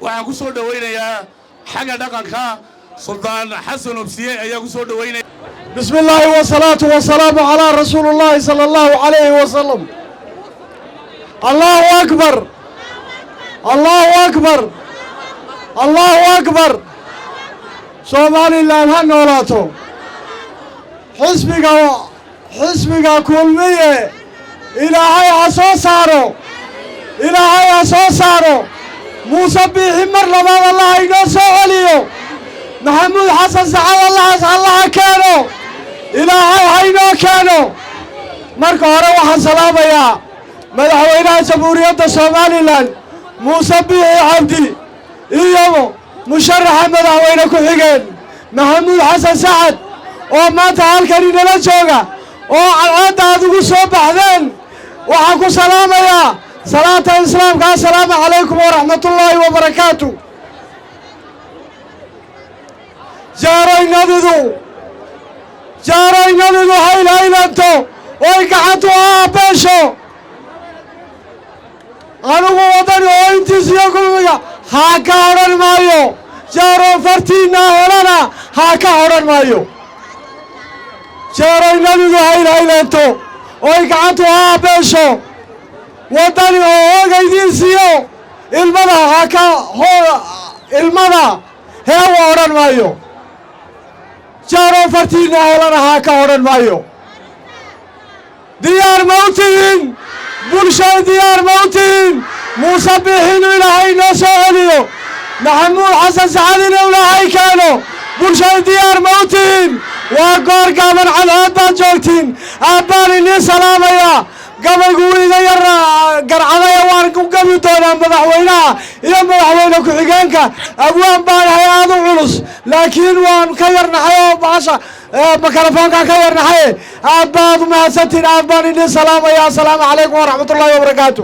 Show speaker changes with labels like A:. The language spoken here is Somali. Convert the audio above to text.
A: waxaan ku soo dhaweynayaa xagga dhaqanka Sultan Xasan Obsiye ayaa ku soo dhaweynaya.
B: Bismillah wa salatu wa salamu ala Rasulullah sallallahu alayhi wa sallam. Allahu akbar. Allahu akbar. Allahu akbar. Somaliland ha noolaato. xisbiga kulmiye ilaahay ha soo saaro. ilaahay ha soo saaro. Muuse Biixi mar labaad Allah inoo soo celiyo. Maxamuud Xasan Sacad Allah keeno. ilaahay ha inoo keeno. marka hore waxaan salaamayaa madaxweynaha jamhuuriyadda Somaliland Muuse Biixi Cabdi iyo musharaxa madaxweyne ku xigeen Maxamuud Xasan Sacad oo maanta halkan inala jooga oo cadceedda aad ugu soo baxdeen waxaan ku salaamayaa salaata islaamka. assalaamu calaykum waraxmatullaahi wabarakaatu. jaaraynadidu haylaylanto oy gacantu aabeesho anigu waddani oo intiisiyo kulmiga haa ka odhan maayo. jaaro fartiinna helana haa ka odhan maayo. jaaraynadidu haylaylanto oy gacantu aabeesho waddani oo ogaydiinsiyo ilmada ilmada heewa odhan maayo. jaaro fartiinna helana haa ka odhan maayo. diyaar ma u tihiin bulshada? diyaar ma u tihiin Muuse Biixi inuu ilaahay noo soo celiyo, Maxamuud Xasan Sacad inuu ilaahay keeno? bulshada diyaar ma u tihiin? waa goor gaaban cadceed baad joogtiin. aabbaan idiin salaamaya. gabaygu iga yar garcadaya waan ku gabi doonaa madaxweynaha iyo madaxweyne ku-xigeenka. abwaan baan ahay aad u culus laakiin waan ka yarnahay oo baasha makarafoonkaan ka yarnahay. aad baad u mahadsantiin. aad baan idiin salaamaya. assalaamu calaykum waraxmatullaahi wabarakaatu.